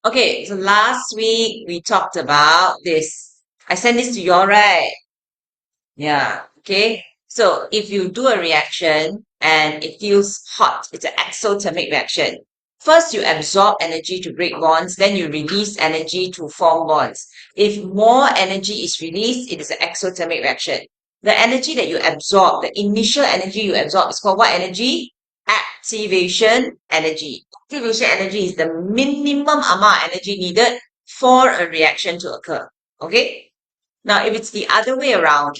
Okay, so last week we talked about this. I sent this to you all, right? Yeah. Okay. So if you do a reaction and it feels hot, it's an exothermic reaction. First, you absorb energy to break bonds, then you release energy to form bonds. If more energy is released, it is an exothermic reaction. The energy that you absorb, the initial energy you absorb is called what energy? Activation energy. Activation energy is the minimum amount of energy needed for a reaction to occur. Okay? Now, if it's the other way around,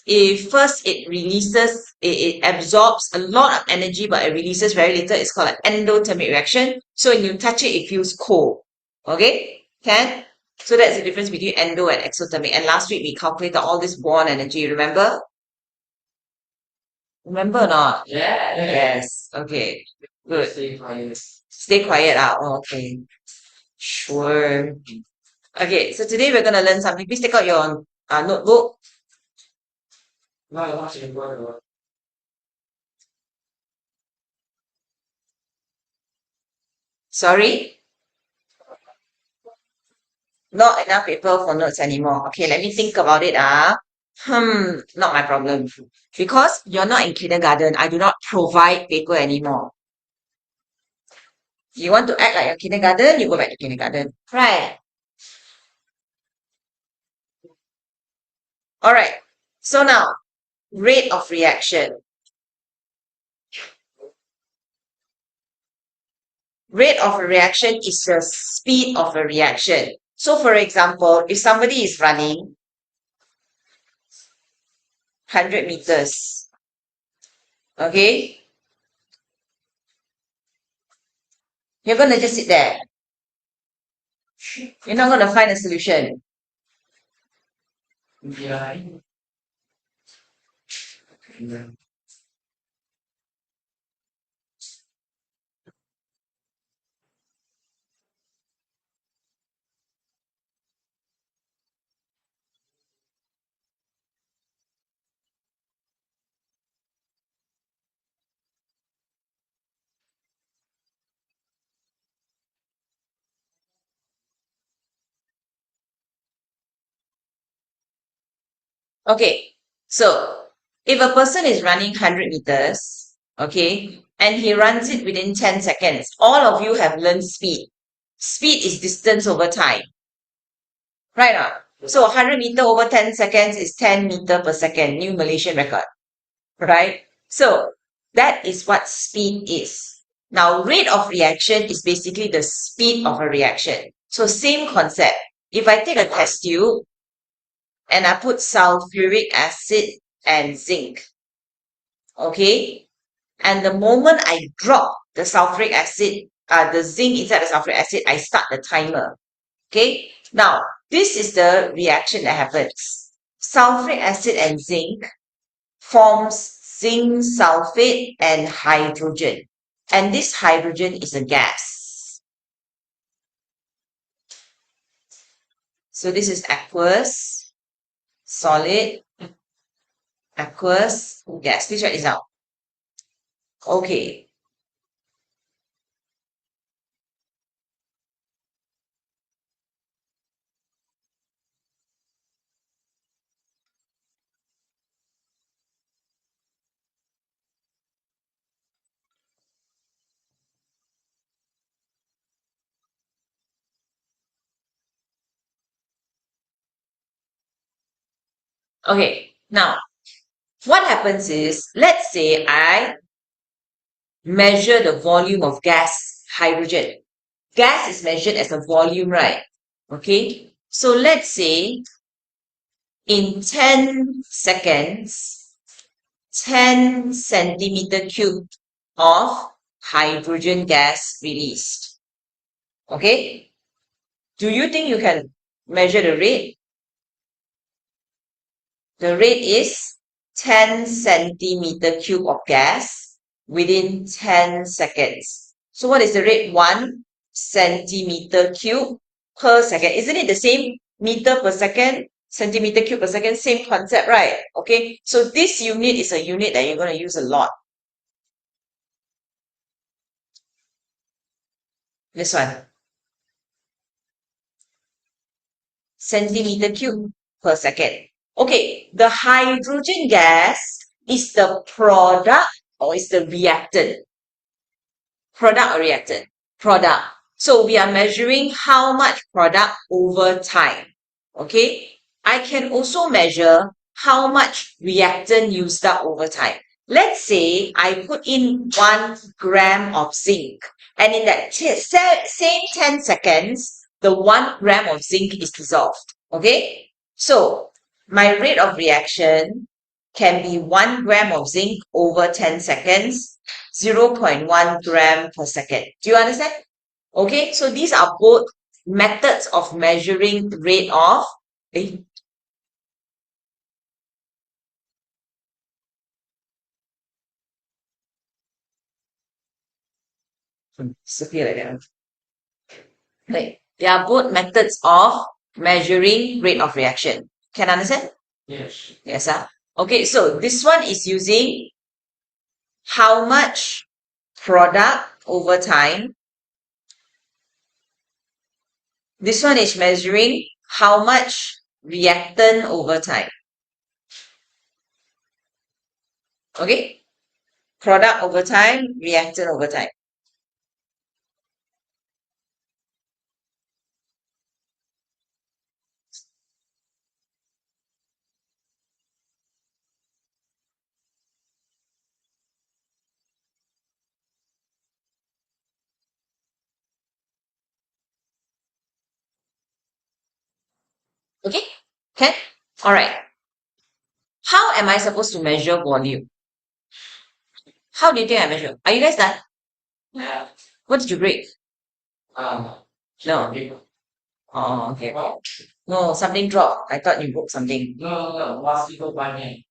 if first it absorbs a lot of energy, but it releases very little, it's called an endothermic reaction. So when you touch it, it feels cold. Okay? Can? So that's the difference between endo and exothermic. And last week we calculated all this bond energy, remember? Remember or not? Yes. Okay. Good. Stay quiet. Okay. Sure. Okay, so today we're gonna learn something. Please take out your notebook. Sorry? Not enough paper for notes anymore. Okay, let me think about it. Not my problem. Because you're not in kindergarten, I do not provide paper anymore. You want to act like a kindergarten, you go back to kindergarten. Right. All right. So now, rate of reaction. Rate of a reaction is the speed of a reaction. So, for example, if somebody is running 100 meters, okay, you're going to just sit there. You're not going to find a solution. Okay, so if a person is running 100 meters, okay, and he runs it within 10 seconds, all of you have learned speed. Speed is distance over time, right? Or not? So 100 meter over 10 seconds is 10 meter per second, new Malaysian record, right? So that is what speed is. Now, rate of reaction is basically the speed of a reaction. So same concept. If I take a test tube and I put sulfuric acid and zinc, okay? And the moment I drop the sulfuric acid, the zinc inside the sulfuric acid, I start the timer, okay? Now, this is the reaction that happens. Sulfuric acid and zinc forms zinc sulfate and hydrogen. And this hydrogen is a gas. So this is aqueous, solid, aqueous, gas. Please write this out. Okay. Okay. Now, what happens is, let's say I measure the volume of gas, hydrogen. Gas is measured as a volume, right? Okay. So let's say in 10 seconds, 10 centimeter cube of hydrogen gas released. Okay. Do you think you can measure the rate? The rate is 10 centimeter cube of gas within 10 seconds. So what is the rate? 1 centimeter cube per second. Isn't it the same meter per second? Centimeter cube per second, same concept, right? Okay, so this unit is a unit that you're going to use a lot. This one. centimeter cube per second. Okay, the hydrogen gas is the product or is the reactant? Product or reactant? Product. So we are measuring how much product over time. Okay. I can also measure how much reactant used up over time. Let's say I put in 1 gram of zinc, and in that same 10 seconds, the 1 gram of zinc is dissolved. Okay. So my rate of reaction can be 1 gram of zinc over 10 seconds, 0.1 gram per second. Do you understand? Okay, so these are both methods of measuring the rate of disappear like that. Right. They are both methods of measuring rate of reaction. Can understand? Yes. Yes, sir. Okay, so this one is using how much product over time. This one is measuring how much reactant over time. Okay? Product over time, reactant over time. Okay? Okay? Alright. How am I supposed to measure volume? How do you think I measure? Are you guys done? Yeah. What did you break? Um, No. Oh, okay. No, something dropped. I thought you broke something. no, last people by me.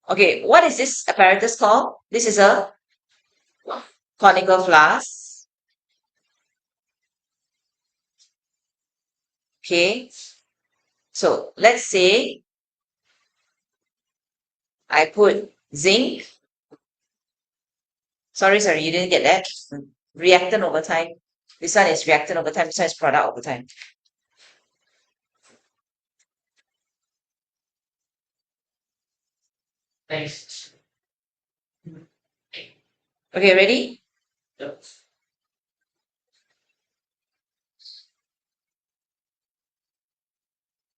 Okay, what is this apparatus called? This is a conical flask. Okay. So let's say I put zinc. Sorry, you didn't get that. Reactant over time. This one is reactant over time. This one is product over time. Thanks. Okay, ready? Yep.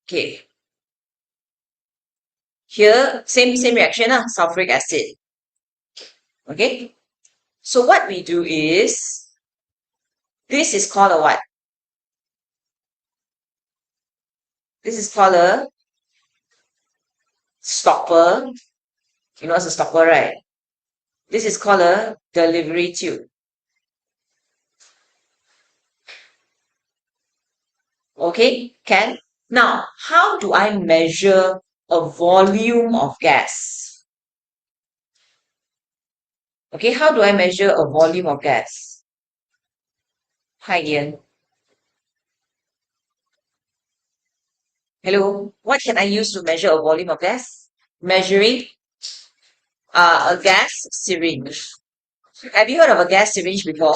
Okay. Here, same reaction, sulfuric acid. Okay. So what we do is, this is called a what? This is called a stopper. You know what's a stopper, right? This is called a delivery tube. Okay, can? Now, how do I measure a volume of gas? Okay, how do I measure a volume of gas? Hi, Ian. Hello. What can I use to measure a volume of gas? Measuring a gas syringe. Have you heard of a gas syringe before?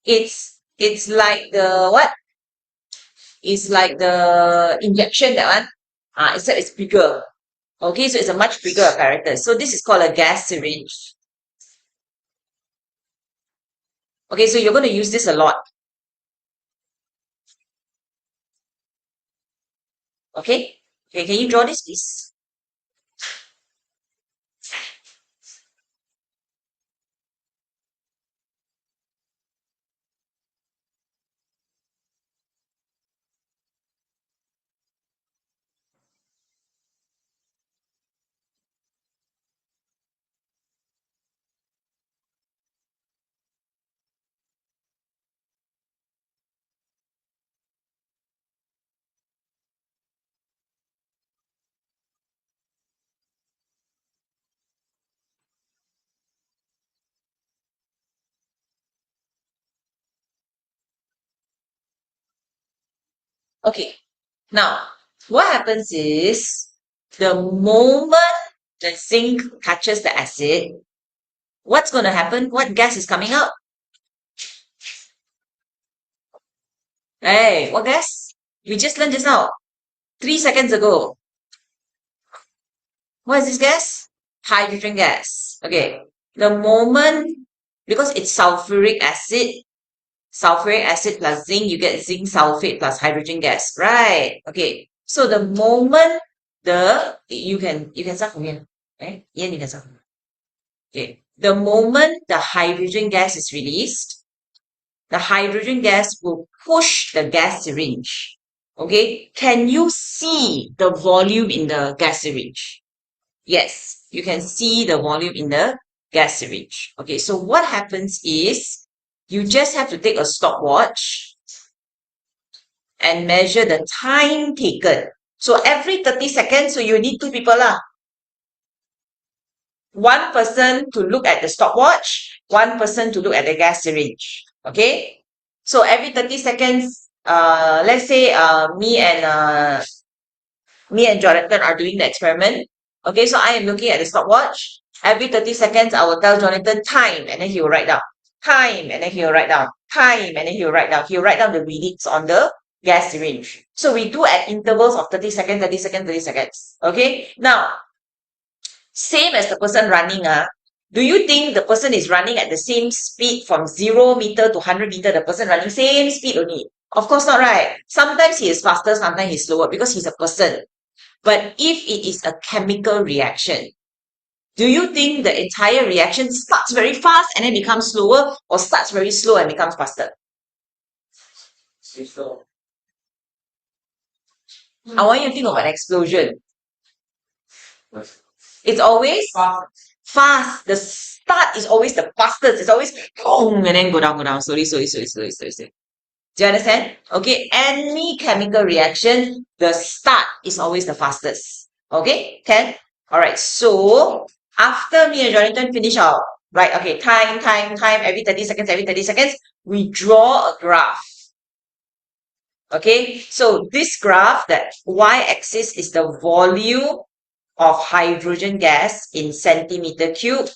It's like the what? It's like the injection that one. Except it's bigger. Okay, so it's a much bigger apparatus. So this is called a gas syringe. Okay, so you're going to use this a lot. Okay? Okay, can you draw this, please? Okay. Now, what happens is the moment the zinc touches the acid, what's going to happen? What gas is coming out? Hey, what gas? We just learned just now, 3 seconds ago. What is this gas? Hydrogen gas. Okay. The moment, because it's sulfuric acid plus zinc, you get zinc sulfate plus hydrogen gas. Right. Okay. So the moment you can start from here. Right? Ian, you can start from here. Okay. The moment the hydrogen gas is released, the hydrogen gas will push the gas syringe. Okay. Can you see the volume in the gas syringe? Yes, you can see the volume in the gas syringe. Okay, so what happens is you just have to take a stopwatch and measure the time taken. So every 30 seconds, so you need two people lah. One person to look at the stopwatch, one person to look at the gas syringe. Okay? So every 30 seconds, let's say me and Jonathan are doing the experiment. Okay, so I am looking at the stopwatch. Every 30 seconds, I will tell Jonathan time, and then he will write down. Time, and then he will write down. Time, and then he will write down. He will write down the readings on the gas syringe. So we do at intervals of 30 seconds, 30 seconds, 30 seconds. Okay, now, same as the person running, do you think the person is running at the same speed from 0 meter to 100 meter? The person running same speed only? Of course not, right? Sometimes he is faster, sometimes he's slower because he's a person. But if it is a chemical reaction, do you think the entire reaction starts very fast and then becomes slower, or starts very slow and becomes faster? So, I want you to think of an explosion. fast. It's always fast. The start is always the fastest. It's always boom and then go down, slowly, slowly, slowly, slowly, slowly, slowly. Do you understand? Okay, any chemical reaction, the start is always the fastest. Okay, can? Alright, so after me and Jonathan finish our, right, okay, time, every 30 seconds, we draw a graph. Okay, so this graph, that y-axis is the volume of hydrogen gas in centimeter cube,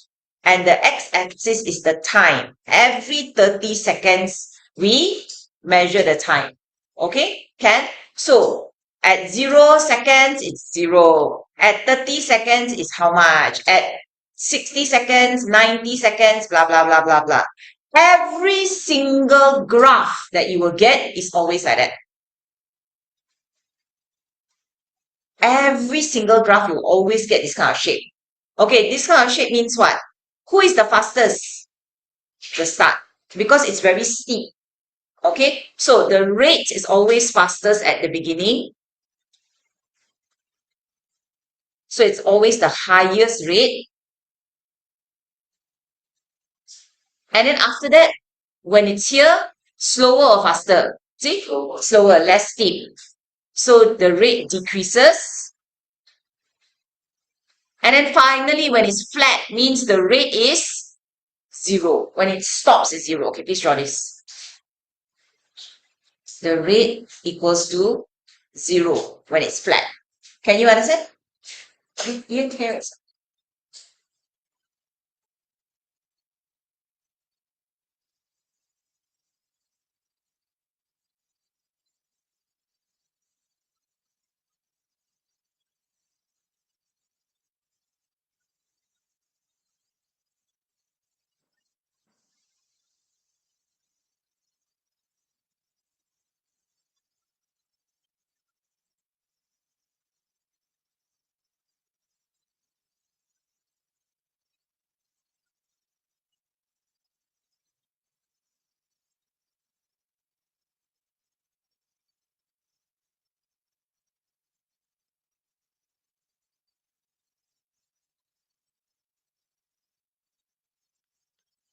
and the x-axis is the time. Every 30 seconds, we measure the time. Okay, can? So at 0 seconds, it's 0. At 30 seconds is how much? At 60 seconds, 90 seconds, blah, blah, blah, blah, blah. Every single graph that you will get is always like that. Every single graph you will always get this kind of shape. Okay, this kind of shape means what? Who is the fastest? The start. Because it's very steep. Okay, so the rate is always fastest at the beginning. So it's always the highest rate. And then after that, when it's here, slower or faster? See? Slower, less steep. So the rate decreases. And then finally, when it's flat, means the rate is 0. When it stops, it's 0. Okay, please draw this. The rate equals to 0 when it's flat. Can you understand? You can.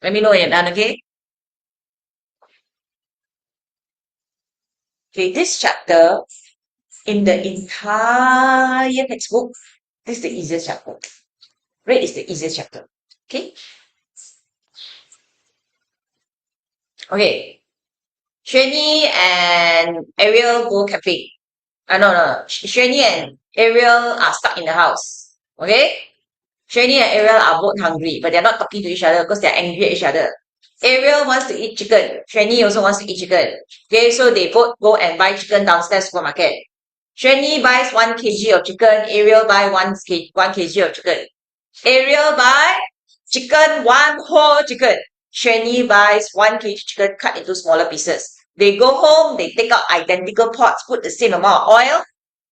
Let me know when you're done, okay? Okay, this chapter, in the entire textbook, this is the easiest chapter. Rate is the easiest chapter. Okay? Okay. Xuanyi and Ariel go cafe. No. Xuanyi and Ariel are stuck in the house. Okay? Xuanyi and Ariel are both hungry, but they're not talking to each other because they're angry at each other. Ariel wants to eat chicken. Shani also wants to eat chicken. Okay, so they both go and buy chicken downstairs supermarket. Shani buys 1 kg of chicken. Ariel buy 1 kg of chicken. Ariel buy chicken, 1 whole chicken. Shani buys 1 kg chicken cut into smaller pieces. They go home, they take out identical pots, put the same amount of oil.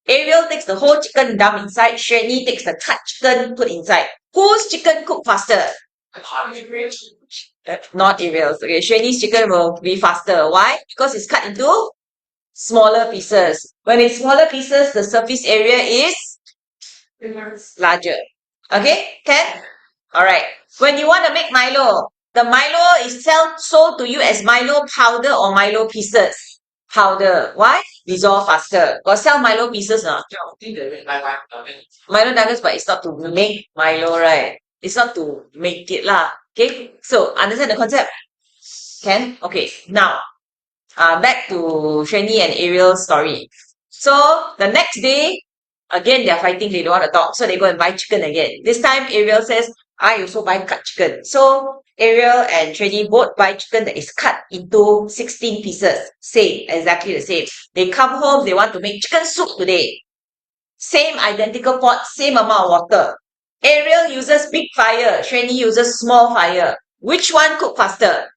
Ariel takes the whole chicken, dump inside. Shani takes the cut chicken, put inside. Whose chicken cook faster? Not Ariel's. Okay, Shani's chicken will be faster. Why? Because it's cut into smaller pieces. When it's smaller pieces, the surface area is larger. Okay, can? Alright. When you want to make Milo, the Milo is sold to you as Milo powder or Milo pieces. Powder. Why? Dissolve faster. Got sell Milo pieces now. Milo nuggets, but it's not to make Milo, right? It's not to make it lah. Okay, so understand the concept? Can? Okay, now back to Shani and Ariel's story. So the next day, again they're fighting, they don't want to talk, so they go and buy chicken again. This time Ariel says, I also buy cut chicken. So Ariel and Shani both buy chicken that is cut into 16 pieces. Same, exactly the same. They come home, they want to make chicken soup today. Same identical pot, same amount of water. Ariel uses big fire, Shani uses small fire. Which one cook faster?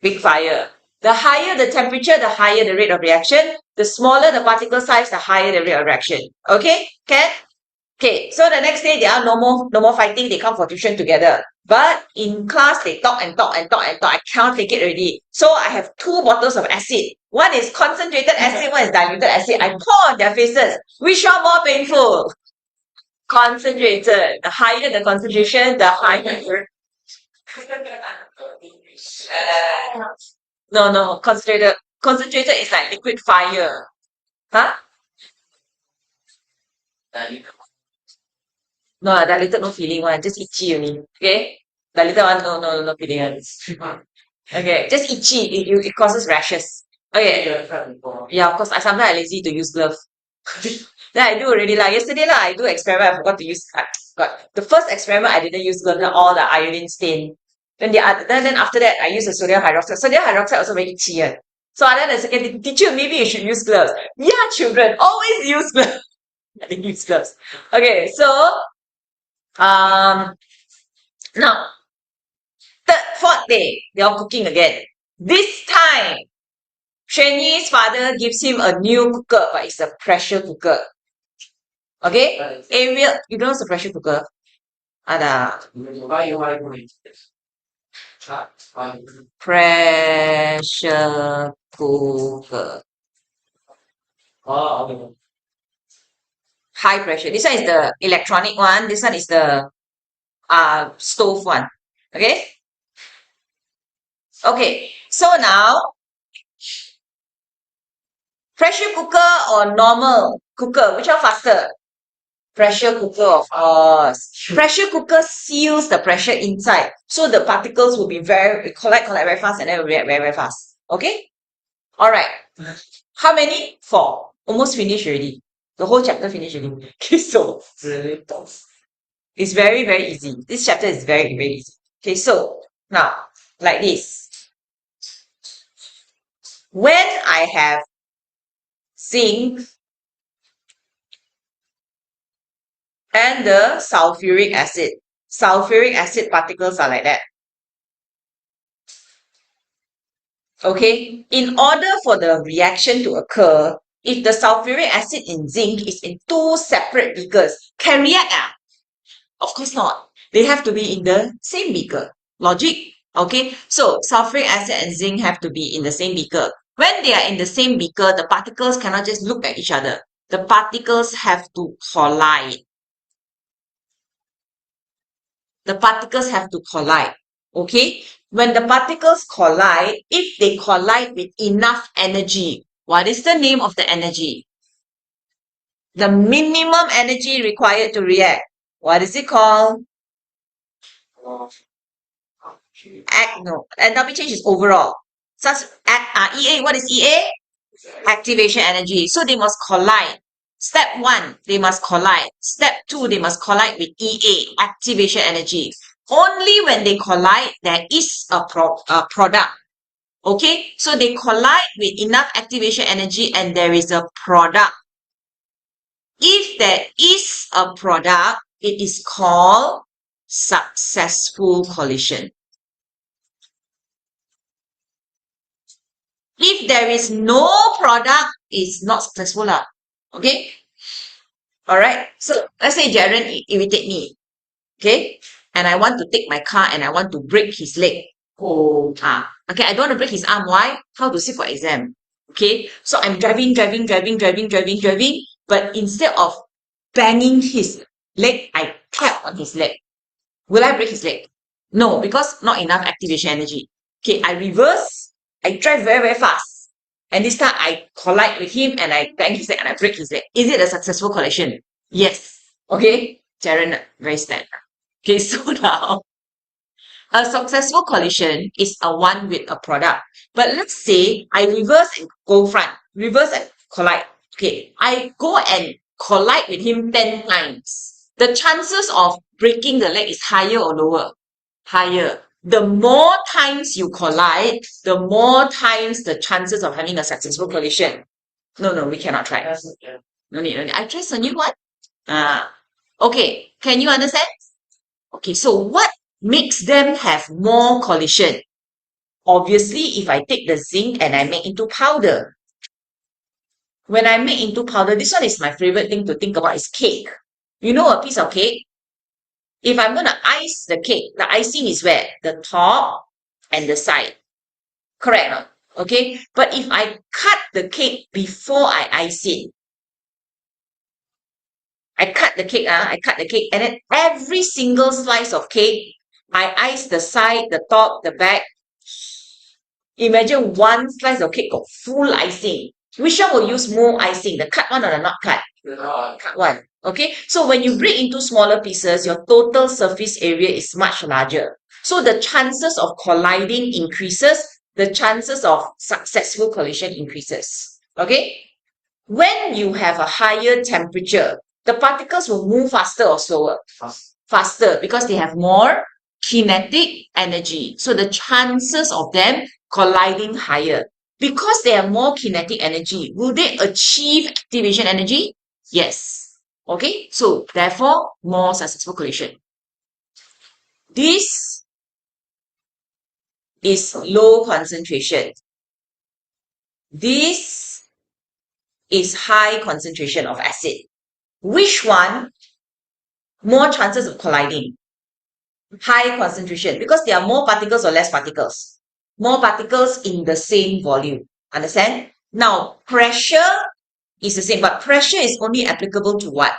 Big fire. The higher the temperature, the higher the rate of reaction. The smaller the particle size, the higher the rate of reaction. Okay? Can? Okay, so the next day they are no more fighting, they come for tuition together. But in class they talk and talk and talk and talk. I cannot take it already. So I have 2 bottles of acid. One is concentrated acid, one is diluted acid. I pour on their faces. Which one more painful? Concentrated. The higher the concentration, the higher. No, concentrated. Concentrated is like liquid fire. Huh? No, diluted no feeling one, just itchy only. Okay? Diluted one, no feeling one. Okay, just itchy. It causes rashes. Okay. Yeah, of course. Sometimes I lazy to use glove. Then I do already lah. Yesterday lah, I do experiment. I forgot to use. The first experiment I didn't use glove. Then all the iodine stain. Then then after that I use the sodium hydroxide. Sodium hydroxide also very itchy. So then the second teacher, maybe you should use gloves. Yeah, children, always use gloves. I didn't use gloves. Okay, so now fourth day, they are cooking again. This time, Shani's father gives him a new cooker, but it's a pressure cooker. Okay? Ariel, you don't know what's a pressure cooker? Ada. Pressure cooker. High pressure. This one is the electronic one. This one is the stove one. Okay? Okay. So now, pressure cooker or normal cooker, which one faster? Pressure cooker, of course. Pressure cooker seals the pressure inside. So the particles will be collect very fast and then will react very fast. Okay? Alright. How many? 4. Almost finished already. The whole chapter finished already. Okay, so it's very easy. This chapter is very easy. Okay, so now, like this. When I have zinc and the sulfuric acid particles are like that. Okay, in order for the reaction to occur, if the sulfuric acid in zinc is in 2 separate beakers, can react? Of course not. They have to be in the same beaker. Logic? Okay, so sulfuric acid and zinc have to be in the same beaker. When they are in the same beaker, the particles cannot just look at each other. The particles have to collide. The particles have to collide. Okay? When the particles collide, if they collide with enough energy, what is the name of the energy? The minimum energy required to react. What is it called? Enthalpy change is overall. EA, what is EA? Activation energy. So they must collide. Step 1, they must collide. Step 2, they must collide with EA, activation energy. Only when they collide, there is a product. Okay, so they collide with enough activation energy and there is a product. If there is a product, it is called successful collision. If there is no product, it's not successful. Okay? Alright, so let's say Jaren irritate me. Okay? And I want to take my car and I want to break his leg. Okay, I don't want to break his arm. Why? How to sit for exam. Okay, so I'm driving, but instead of banging his leg, I tap on his leg. Will I break his leg? No, because not enough activation energy. Okay, I reverse, I drive very, very fast. And this time I collide with him and I bang his leg and I break his leg. Is it a successful collision? Yes. Okay, Jaren, very standard. Okay, so now a successful collision is a one with a product. But let's say I reverse and go front, reverse and collide. Okay, I go and collide with him 10 times. The chances of breaking the leg is higher or lower? Higher. The more times you collide, the more times the chances of having a successful collision. No, we cannot try. No need. I trust a new one. Okay, can you understand? Okay, so what makes them have more collision? Obviously, if I take the zinc and I make into powder. When I make into powder, this one is my favorite thing to think about is cake. You know a piece of cake? If I'm going to ice the cake, the icing is where? The top and the side. Correct or not? Okay, but if I cut the cake before I ice it, I cut the cake, and then every single slice of cake, I ice the side, the top, the back. Imagine one slice of cake got full icing. Which one will use more icing, the cut one or the not cut? Cut one. Okay, so when you break into smaller pieces, your total surface area is much larger. So the chances of colliding increases, the chances of successful collision increases. Okay, when you have a higher temperature, the particles will move faster or slower? Faster, because they have more kinetic energy. So the chances of them colliding higher. Because they have more kinetic energy, will they achieve activation energy? Yes. Okay, so therefore, more successful collision. This is low concentration. This is high concentration of acid. Which one more chances of colliding? High concentration, because there are more particles or less particles? More particles in the same volume. Understand? Now, pressure is the same, but pressure is only applicable to what?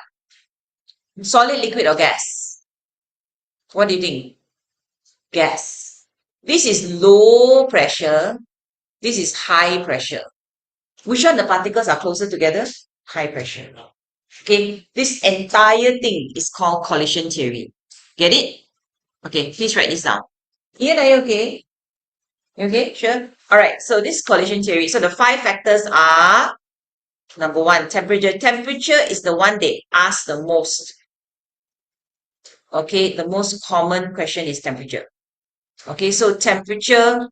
Solid, liquid, or gas? What do you think? Gas. This is low pressure. This is high pressure. Which one the particles are closer together? High pressure. Okay, this entire thing is called collision theory. Get it? Okay, please write this down. Ian, are you okay? You okay? Sure. All right. So this collision theory. So the 5 factors are, number 1, temperature. Temperature is the one they ask the most. Okay, the most common question is temperature. Okay, so temperature,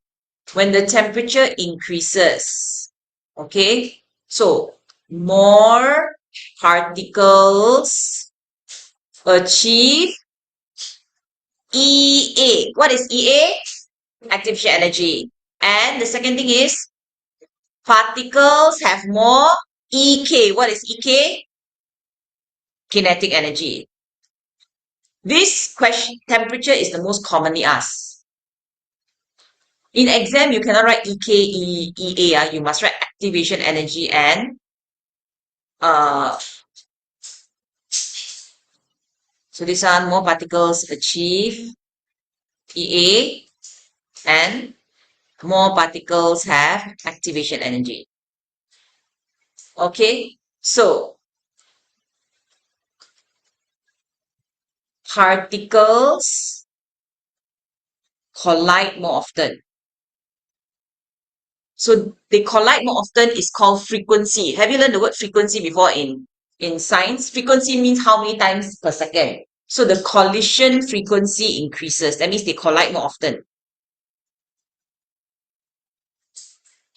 when the temperature increases, okay, so more particles achieve EA. What is EA? Activation energy. And the second thing is particles have more EK. What is EK? Kinetic energy. This question, temperature is the most commonly asked. In exam, you cannot write EK, EA. You must write activation energy and so this one, more particles achieve EA and more particles have activation energy. Okay, so particles collide more often. So they collide more often is called frequency. Have you learned the word frequency before in science? Frequency means how many times per second. So the collision frequency increases. That means they collide more often.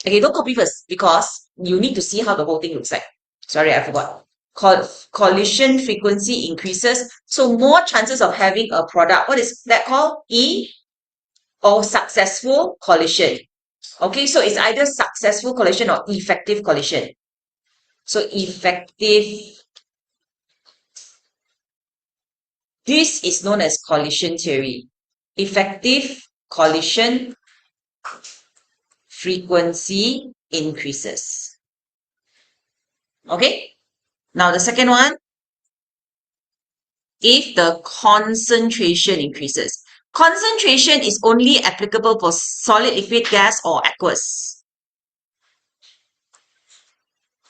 Okay, don't copy first because you need to see how the whole thing looks like. Sorry, I forgot. Collision frequency increases. So more chances of having a product. What is that called? Or successful collision. Okay, so it's either successful collision or effective collision. So effective. This is known as collision theory. Effective collision frequency increases. Okay, now the second one, if the concentration increases. Concentration is only applicable for solid, liquid, gas, or aqueous.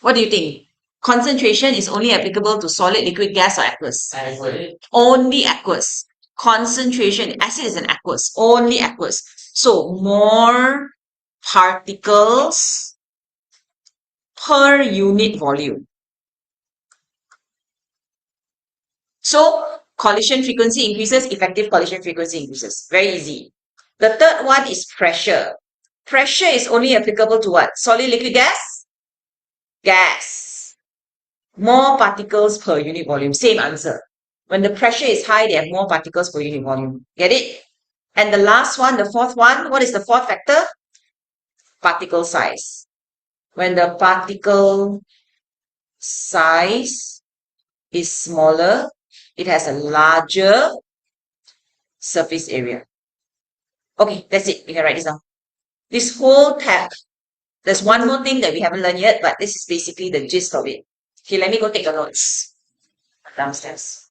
What do you think? Concentration is only applicable to solid, liquid, gas, or aqueous. Only aqueous. Concentration, acid is an aqueous, only aqueous. So more particles per unit volume. So collision frequency increases, effective collision frequency increases. Very easy. The third one is pressure. Pressure is only applicable to what? Solid, liquid, gas? Gas. More particles per unit volume. Same answer. When the pressure is high, they have more particles per unit volume. Get it? And the last one, the fourth one, what is the fourth factor? Particle size. When the particle size is smaller, it has a larger surface area. Okay, that's it. You can write this down. This whole tab, there's one more thing that we haven't learned yet, but this is basically the gist of it. Okay, let me go take a notes downstairs.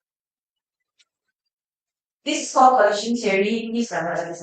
This is called collision theory. Please remember this.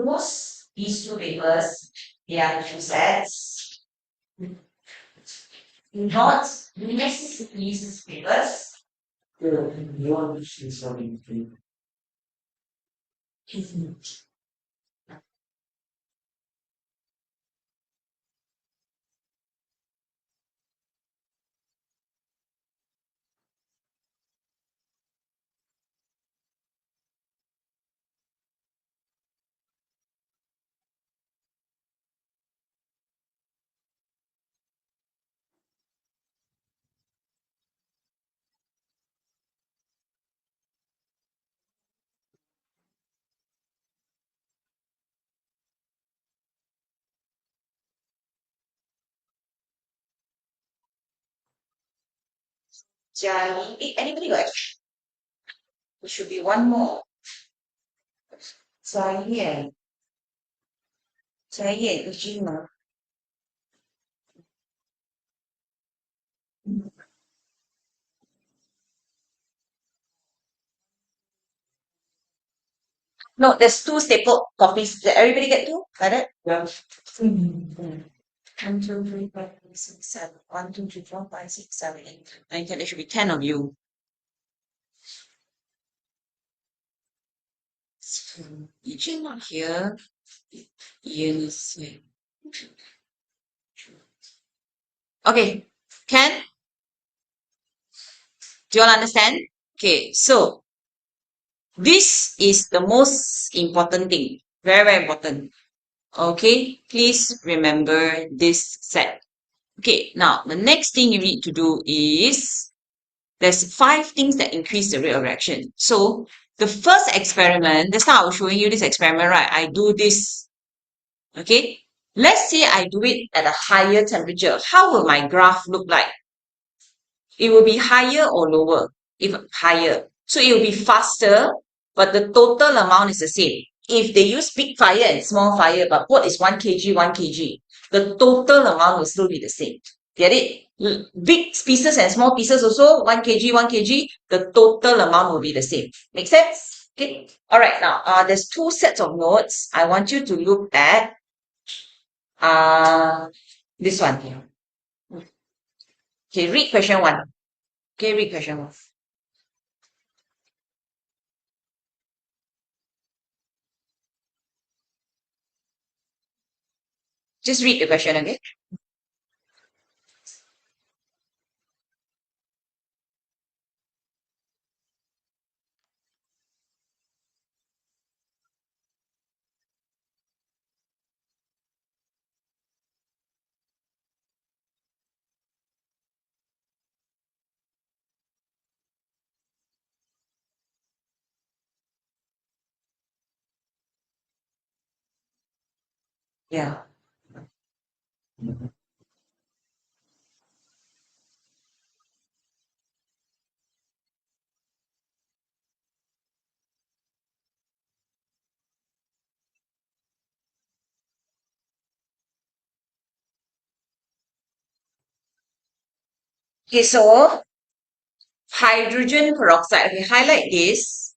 Most these two papers, they are two sets, not necessarily these papers. You want to see something? Jali, anybody got? There should be one more. Jali, Jali, Ujima. No, there's two staple copies. Did everybody get two? Got it? Yeah. 1, 2, 3, 4, 5, 6, 7. 1, 2, 3, 4, 5, 6, 7, 8, 9, 10. There should be 10 of you. Eugene not here. Eunice. Okay, Ken, do you all understand? Okay, so this is the most important thing. Very, very important. Okay, please remember this set. Okay, now the next thing you need to do is there's 5 things that increase the rate of reaction. So the first experiment, that's how I was showing you this experiment, right? I do this. Okay, let's say I do it at a higher temperature. How will my graph look like? It will be higher or lower? If higher. So it will be faster, but the total amount is the same. If they use big fire and small fire, but both is 1 kg, 1 kg, the total amount will still be the same. Get it? Big pieces and small pieces also, 1 kg, 1 kg, the total amount will be the same. Make sense? Okay. All right. Now, there's 2 sets of notes. I want you to look at this one here. Okay, read question 1. Okay, read question 1. Just read the question again. Yeah. Okay, so hydrogen peroxide. Okay, highlight this.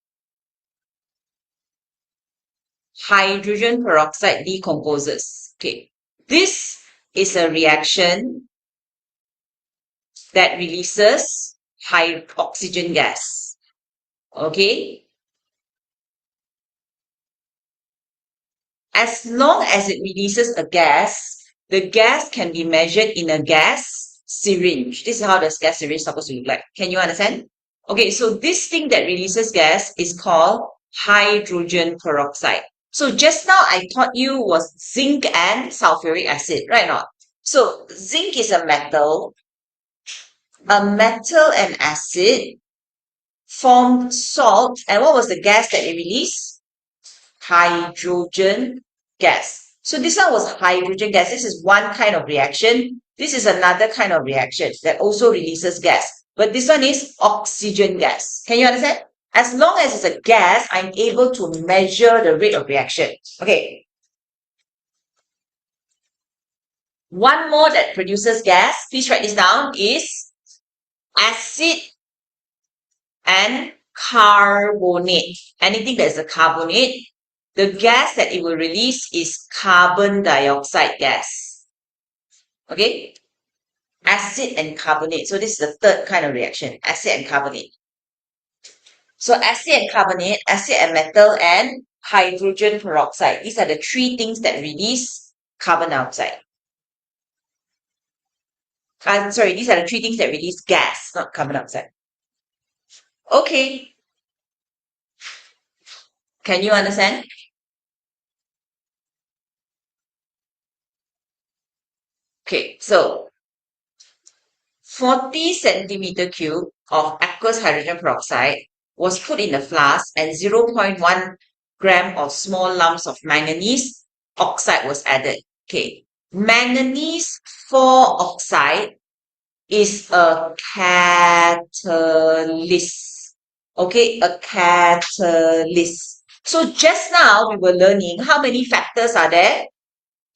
Hydrogen peroxide decomposes. Okay, this is a reaction that releases high oxygen gas. Okay, as long as it releases a gas, the gas can be measured in a gas syringe. This is how the gas syringe is supposed to look like. Can you understand? Okay, so this thing that releases gas is called hydrogen peroxide. So just now I taught you was zinc and sulfuric acid, right or not? So zinc is a metal and acid formed salt. And what was the gas that it released? Hydrogen gas. So this one was hydrogen gas. This is one kind of reaction. This is another kind of reaction that also releases gas. But this one is oxygen gas. Can you understand? As long as it's a gas, I'm able to measure the rate of reaction. Okay. One more that produces gas, please write this down, is acid and carbonate. Anything that is a carbonate the gas that it will release is carbon dioxide gas. Okay? Acid and carbonate. So this is the third kind of reaction, acid and carbonate. So acid and carbonate, acid and metal, and hydrogen peroxide. These are the three things that release carbon dioxide. Sorry, these are the three things that release gas, not carbon dioxide. Okay. Can you understand? Okay, so 40 centimeter cube of aqueous hydrogen peroxide was put in a flask and 0.1 gram of small lumps of manganese oxide was added. Okay, manganese 4 oxide is a catalyst. Okay, a catalyst. So just now we were learning how many factors are there?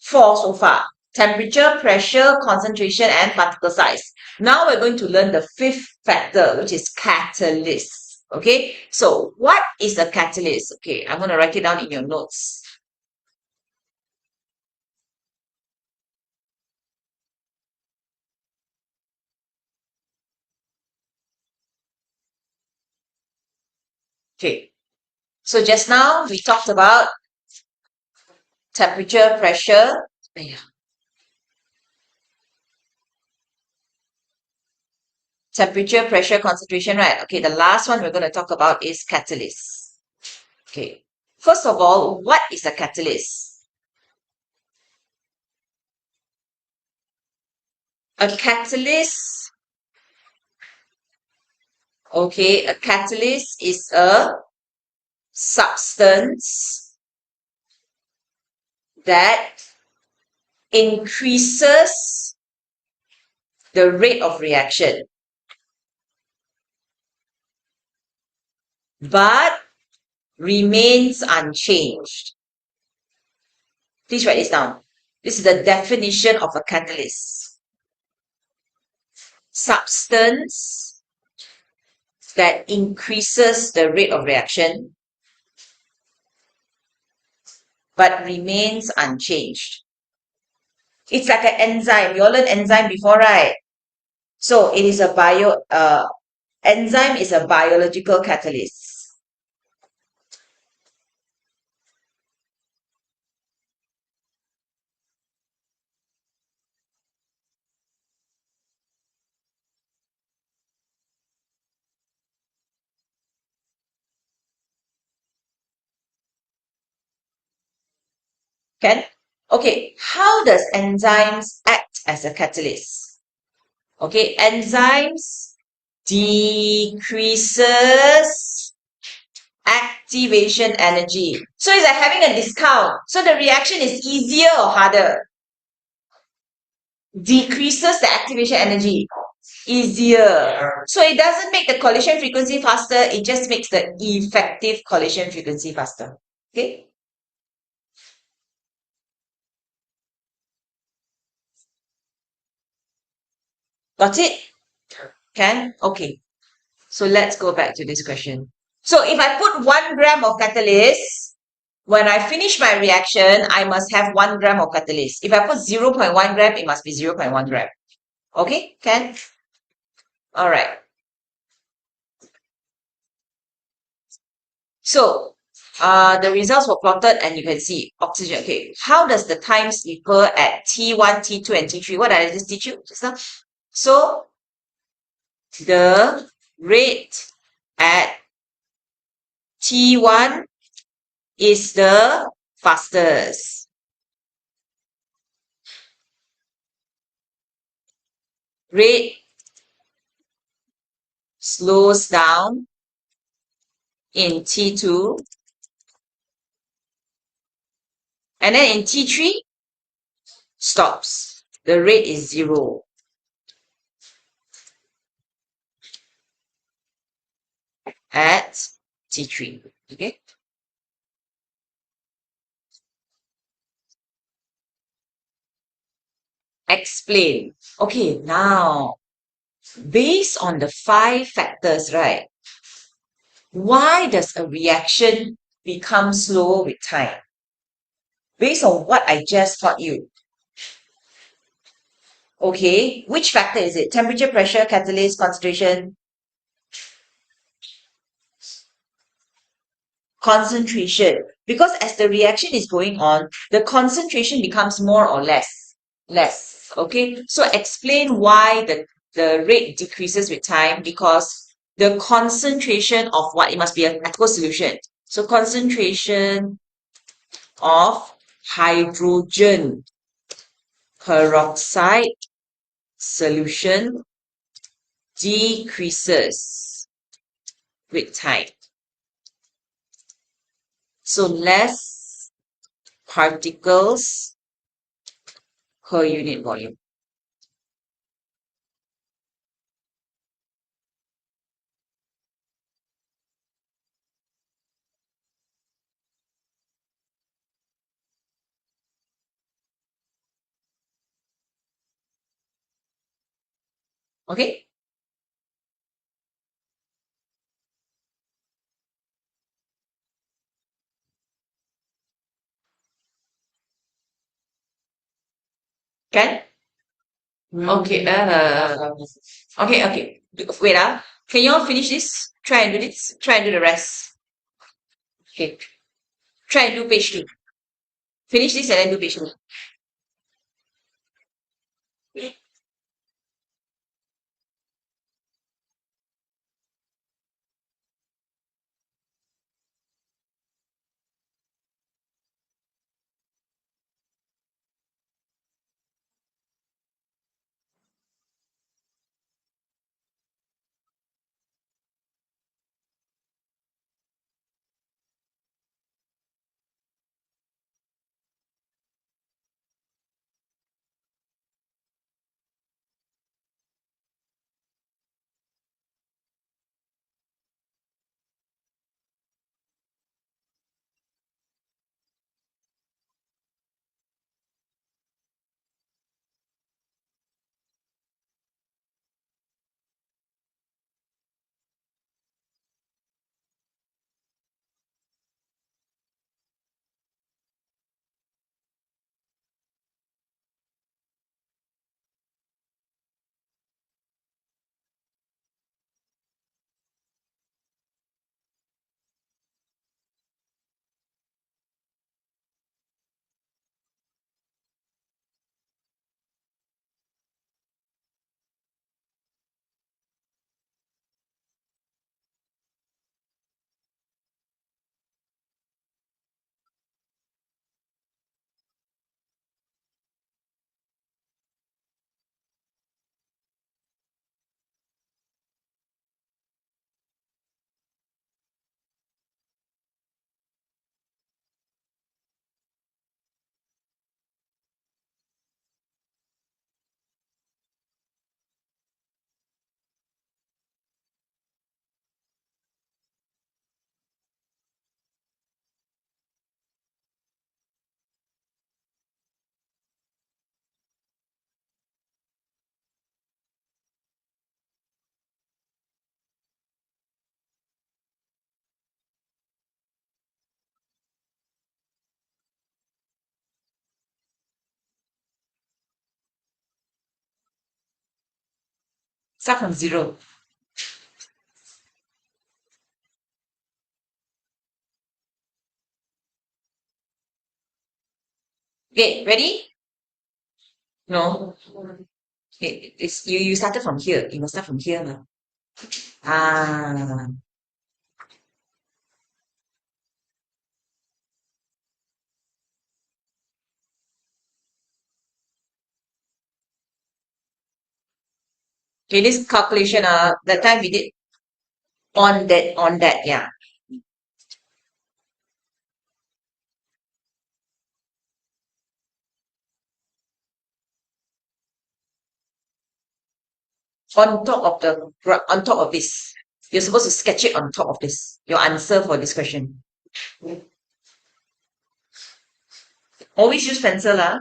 4 so far. Temperature, pressure, concentration, and particle size. Now we're going to learn the fifth factor, which is catalyst. Okay, so what is a catalyst? Okay, I'm going to write it down in your notes. Okay, so just now we talked about temperature, pressure. Temperature, pressure, concentration, right? Okay, the last one we're going to talk about is catalyst. Okay, first of all, what is a catalyst? A catalyst, okay, a catalyst is a substance that increases the rate of reaction, but remains unchanged. Please write this down. This is the definition of a catalyst. Substance that increases the rate of reaction, but remains unchanged. It's like an enzyme. You all learned enzyme before, right? So it is a enzyme is a biological catalyst. Can? Okay, how does enzymes act as a catalyst? Okay, enzymes decreases activation energy. So it's like having a discount. So the reaction is easier or harder? Decreases the activation energy. Easier. So it doesn't make the collision frequency faster, it just makes the effective collision frequency faster. Okay? Got it? Can? Okay. So let's go back to this question. So if I put 1 gram of catalyst, when I finish my reaction, I must have 1 gram of catalyst. If I put 0.1 gram, it must be 0.1 gram. Okay? Can? All right. So, the results were plotted and you can see oxygen. Okay, how does the times differ at T1, T2, and T3? What did I just teach you just now? So, the rate at T1 is the fastest. Rate slows down in T2. And then in T3, stops. The rate is 0. At T3. Okay? Explain. Okay, now, based on the 5 factors, right? Why does a reaction becomes slower with time. Based on what I just taught you. Okay, which factor is it? Temperature, pressure, catalyst, concentration, concentration. Because as the reaction is going on, the concentration becomes more or less. Less. Okay, so explain why the rate decreases with time, because the concentration of what? It must be an aqueous solution. So concentration of hydrogen peroxide solution decreases with time. So less particles per unit volume. Okay? Can? Okay. Okay. Wait. Can you all finish this? Try and do this. Try and do the rest. Okay. Try and do page 2. Finish this and then do page 2. Start from 0. Okay, ready? No. Okay, you started from here. You must start from here now. Ah. Okay, this calculation, that time we did on that, yeah. On top of this. You're supposed to sketch it on top of this. Your answer for this question. Always use pencil, lah.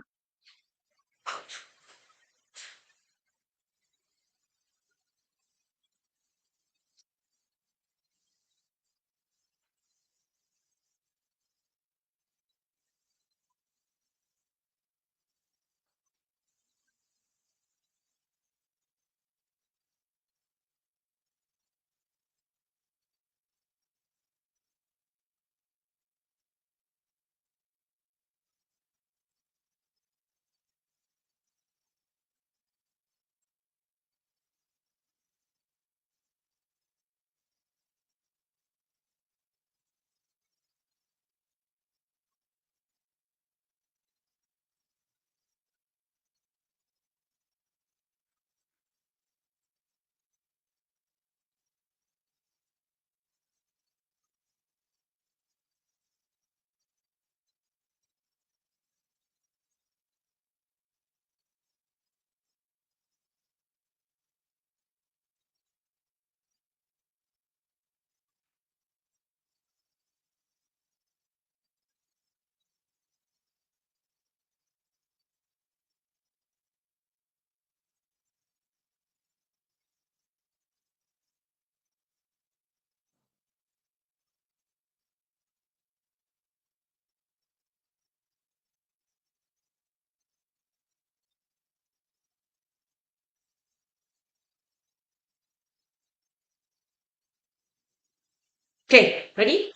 Okay, ready?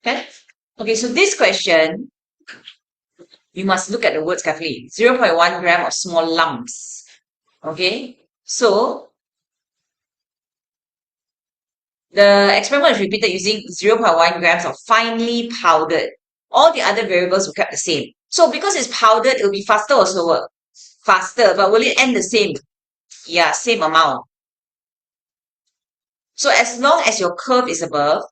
Okay. Okay, so this question, you must look at the words carefully. 0.1 gram of small lumps. Okay, so the experiment is repeated using 0.1 grams of finely powdered. All the other variables were kept the same. So because it's powdered, it will be faster or slower? Faster, but will it end the same? Yeah, same amount. So as long as your curve is above,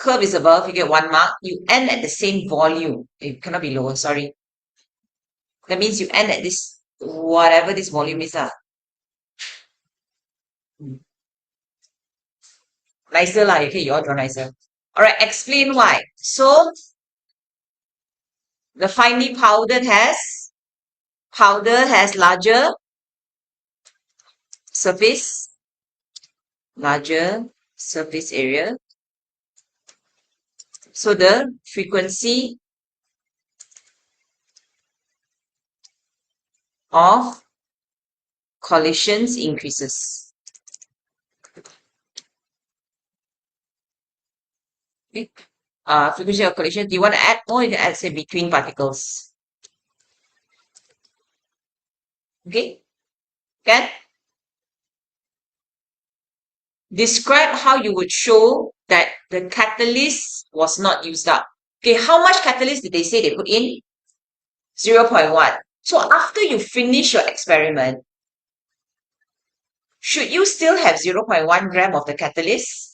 you get 1 mark. You end at the same volume. It cannot be lower, sorry. That means you end at this, whatever this volume is. Nicer lah, okay, you all draw nicer. Alright, explain why. So, the finely powder has surface, larger surface area. So the frequency of collisions increases. Okay. Frequency of collision. Do you want to add more? You can add, say, between particles. Okay? Can? Describe how you would show that the catalyst was not used up. Okay, how much catalyst did they say they put in? 0.1. So after you finish your experiment, should you still have 0.1 gram of the catalyst?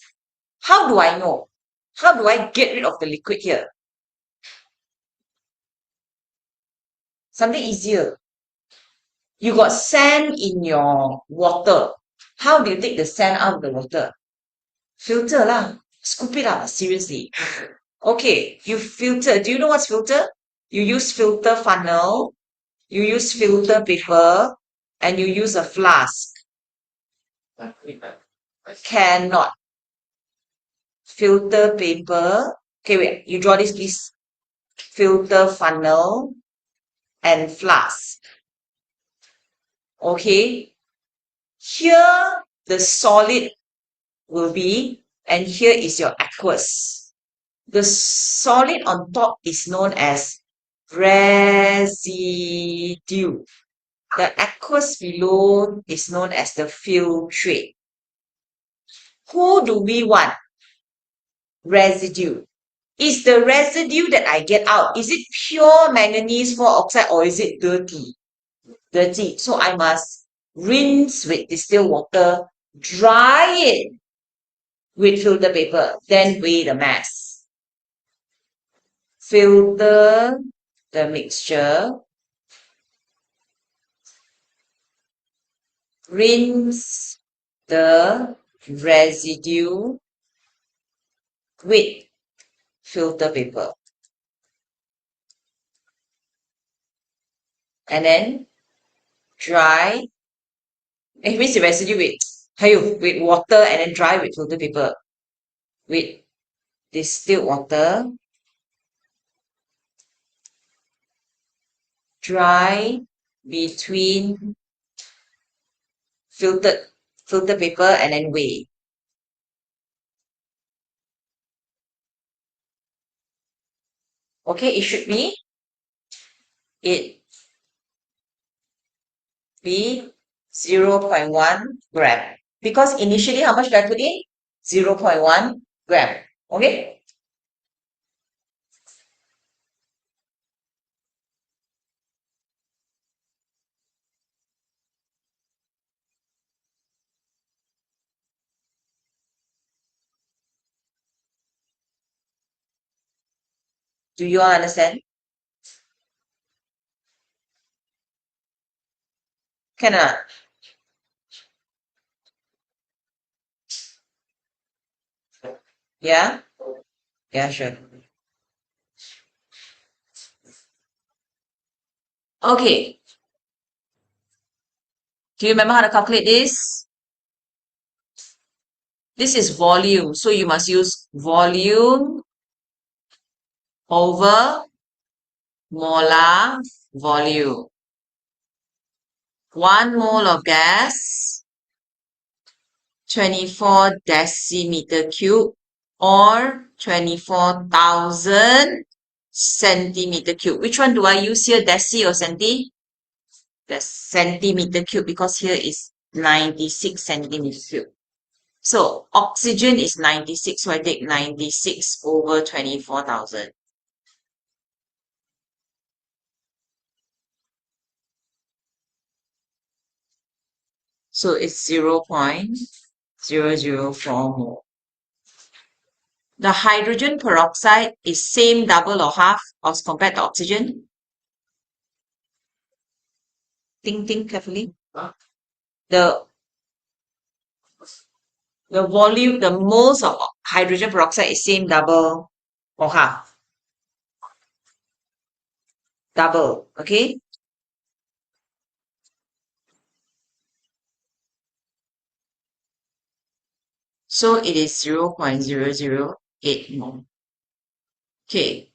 How do I know? How do I get rid of the liquid here? Something easier. You got sand in your water. How do you take the sand out of the water? Filter lah. Scoop it out, seriously. Okay, you filter. Do you know what's filter? You use filter funnel, you use filter paper, and you use a flask. Cannot. Filter paper. Okay, wait. You draw this, please. Filter funnel and flask. Okay. Here, the solid will be, and here is your aqueous. The solid on top is known as residue. The aqueous below is known as the filtrate. Who do we want? Residue. Is the residue that I get out, is it pure manganese 4 oxide or is it dirty? Dirty. So I must rinse with distilled water, dry it with filter paper, then weigh the mass. Filter the mixture, rinse the residue with filter paper. And then dry. It means the residue with water and then dry with filter paper. With distilled water. Dry between filter paper and then weigh. Okay, it should be 0.1 gram. Because initially, how much did I put in? 0.1 gram. Okay? Do you all understand? Can I? Yeah? Yeah, sure. Okay. Do you remember how to calculate this? This is volume. So you must use volume over molar volume. 1 mole of gas, 24 decimeter cube or 24,000 centimeter cube. Which one do I use here, deci or centi? The centimeter cube, because here is 96 centimeter cube. So oxygen is 96, so I take 96 over 24,000. So it's 0.004 mole. The hydrogen peroxide is same, double or half as compared to oxygen? Think carefully. The volume, the moles of hydrogen peroxide is same, double or half? Double, okay? So it is 0.008 mole. Okay.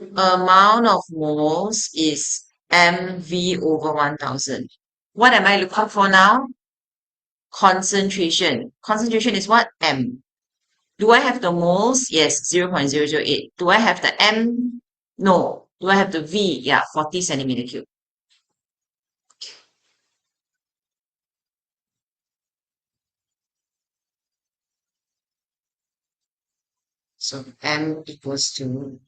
Amount of moles is mv over 1000. What am I looking for now? Concentration. Concentration is what? M. Do I have the moles? Yes, 0.008. Do I have the M? No. Do I have the V? Yeah, 40 centimeter cube. So M equals to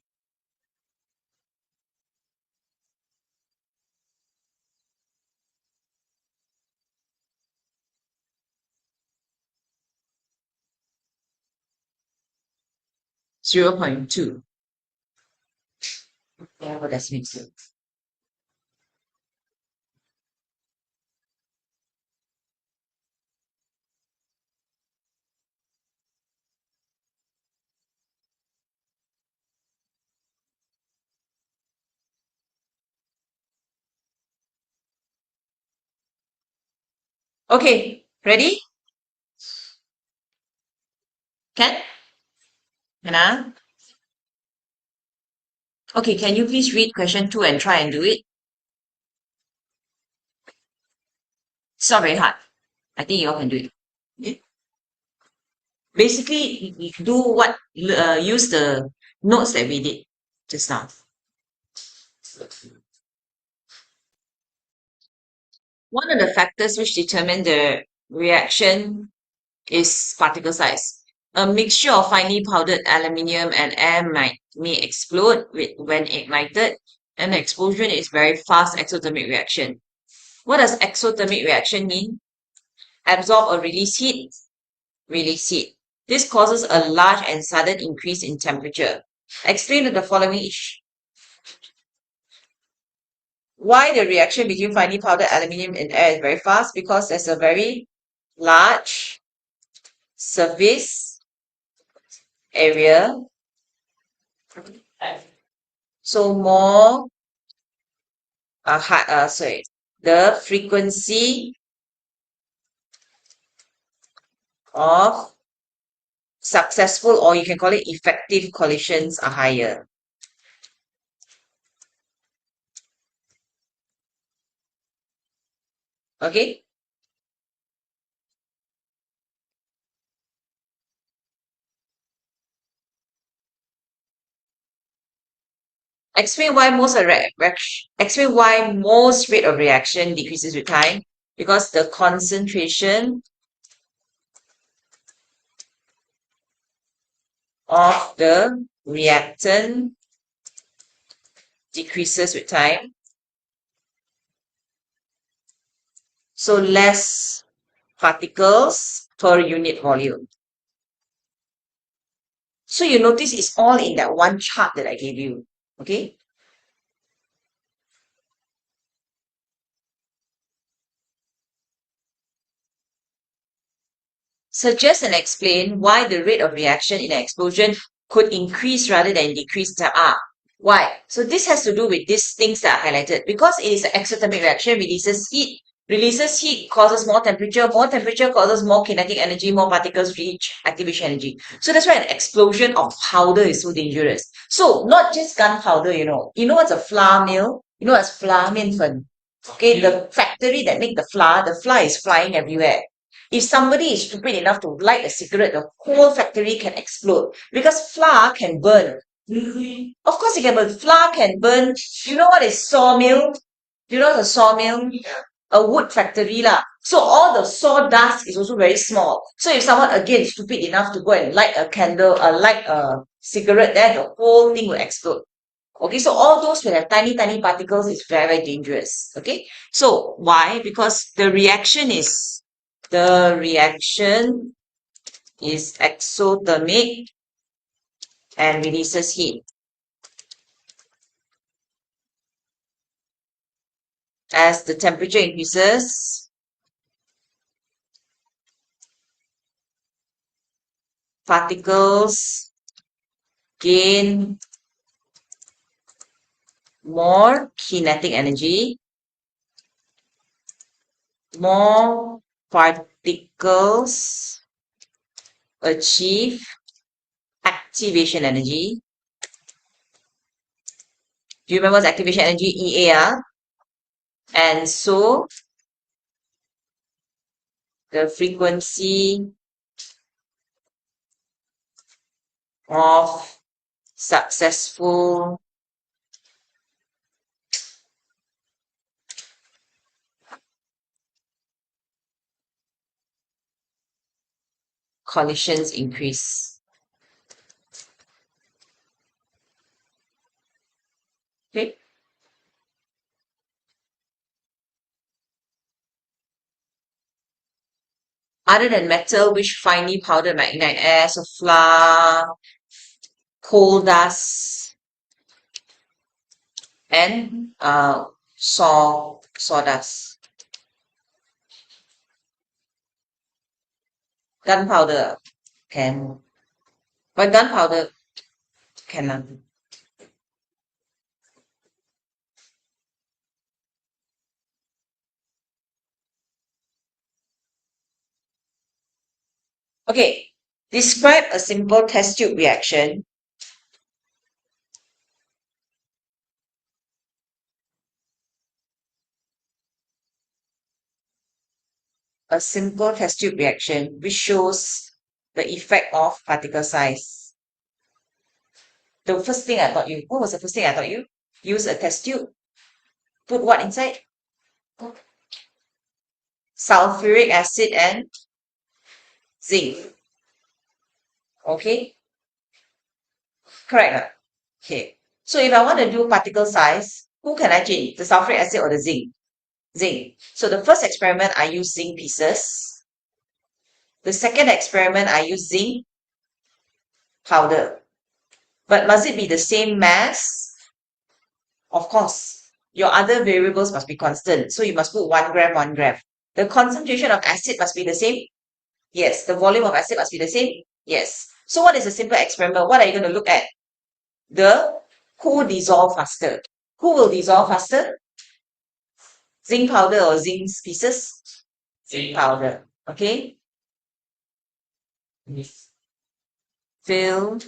0.2. Yeah, what does mean? ？Okay, ready? Can? Can? Okay, can you please read question 2 and try and do it? It's not very hard. I think you all can do it. Okay? Basically, you do what, use the notes that we did just now. One of the factors which determine the reaction is particle size. A mixture of finely powdered aluminium and air may explode when ignited. An explosion is very fast exothermic reaction. What does exothermic reaction mean? Absorb or release heat? Release heat. This causes a large and sudden increase in temperature. Explain the following. Why the reaction between finely powdered aluminium and air is very fast? Because there's a very large surface area. So more, the frequency of successful, or you can call it effective, collisions are higher. Okay? Explain why most rate of reaction decreases with time. Because the concentration of the reactant decreases with time. So less particles per unit volume. So you notice it's all in that one chart that I gave you. Okay? Suggest and explain why the rate of reaction in an explosion could increase rather than decrease. Why? So this has to do with these things that are highlighted. Because it is an exothermic reaction, releases heat. Releases heat causes more temperature. More temperature causes more kinetic energy. More particles reach activation energy. So that's why an explosion of powder is so dangerous. So not just gunpowder, you know. You know what's a flour mill? You know what's flour mill? Okay, the factory that make the flour is flying everywhere. If somebody is stupid enough to light a cigarette, the whole factory can explode because flour can burn. Really? Of course, it can burn. Flour can burn. You know what is sawmill? Do you know the sawmill? A wood factory lah. So all the sawdust is also very small. So if someone again is stupid enough to go and light a candle, light a cigarette, then the whole thing will explode. Okay, so all those will have tiny, tiny particles. It's very, very dangerous. Okay, so why? Because the reaction is exothermic and releases heat. As the temperature increases, particles gain more kinetic energy, more particles achieve activation energy. Do you remember what's activation energy? EA. And so the frequency of successful collisions increase. Okay. Other than metal, which finely powdered might ignite air, so flour, coal dust, and sawdust. Gunpowder can, but gunpowder cannot. Okay, describe a simple test tube reaction. A simple test tube reaction which shows the effect of particle size. The first thing I taught you, what was the first thing I taught you? Use a test tube. Put what inside? Sulfuric acid and zinc. Okay, correct. Okay, so if I want to do particle size, who can I change? The sulfuric acid or the zinc? Zinc. So the first experiment, I use zinc pieces. The second experiment, I use zinc powder. But must it be the same mass? Of course. Your other variables must be constant. So you must put 1 gram, 1 gram. The concentration of acid must be the same? Yes. The volume of acid must be the same? Yes. So what is a simple experiment? What are you going to look at? The who dissolve faster. Who will dissolve faster? Zinc powder or zinc pieces? Zinc powder. Okay. Fill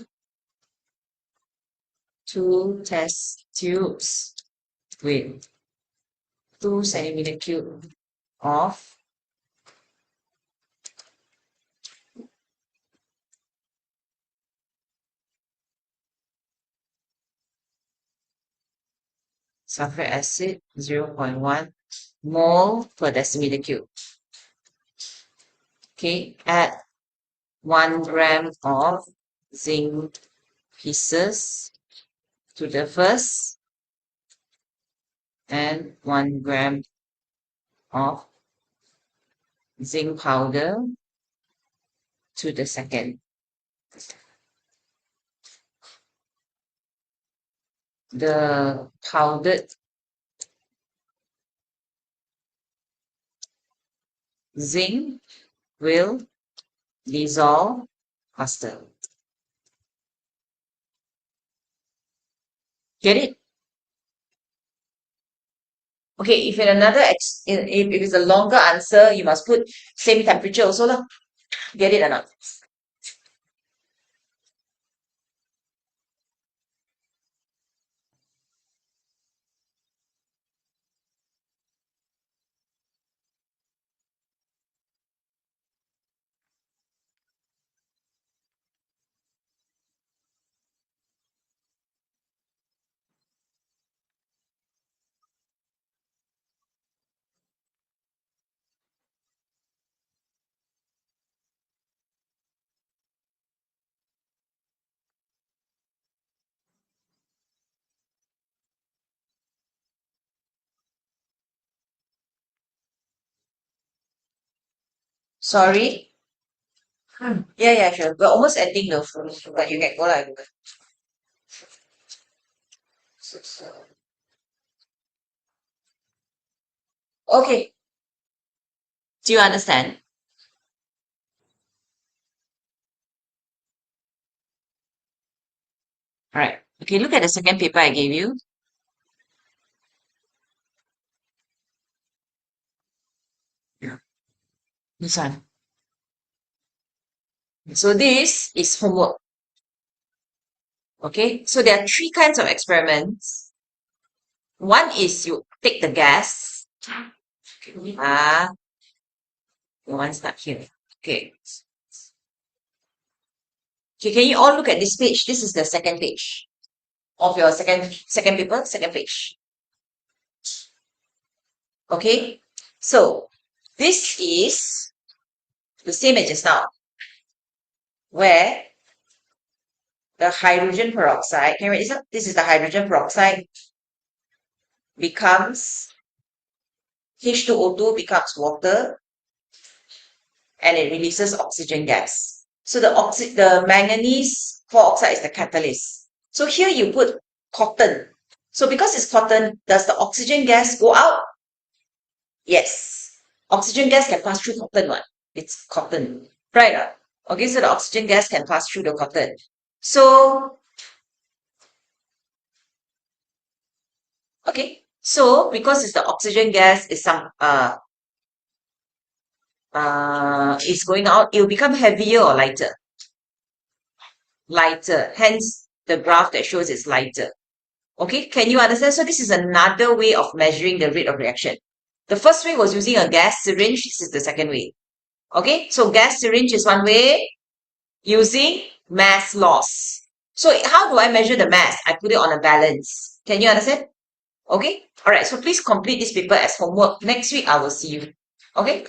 2 test tubes with 2 centimeter cube of sulfuric acid 0.1 mole per decimeter cube. Okay, add 1 gram of zinc pieces to the first and 1 gram of zinc powder to the second. The powdered zinc will dissolve faster. Get it? Okay, if in another if it's a longer answer, you must put same temperature also lah. Get it or not? Sorry? Yeah, sure. We're almost ending though, but you can go like. Okay. Do you understand? All right. Okay, look at the second paper I gave you. Yeah. This one. So this is homework. Okay. So there are three kinds of experiments. One is you take the gas. Ah, one start here. Okay. Okay, can you all look at this page? This is the second page of your second paper, second page. Okay. So this is the same as just now, where the hydrogen peroxide, can you write this up? This is the hydrogen peroxide becomes H2O2 becomes water and it releases oxygen gas. So the manganese oxide is the catalyst. So here you put cotton. So because it's cotton, does the oxygen gas go out? Yes. Oxygen gas can pass through cotton one. It's cotton. Right. Okay, so the oxygen gas can pass through the cotton. So okay, so because it's the oxygen gas is is going out, it will become heavier or lighter. Lighter. Hence the graph that shows it's lighter. Okay, can you understand? So this is another way of measuring the rate of reaction. The first way was using a gas syringe. This is the second way. Okay, so gas syringe is one way using mass loss. So how do I measure the mass? I put it on a balance. Can you understand? Okay, all right. So please complete this paper as homework. Next week I will see you. Okay.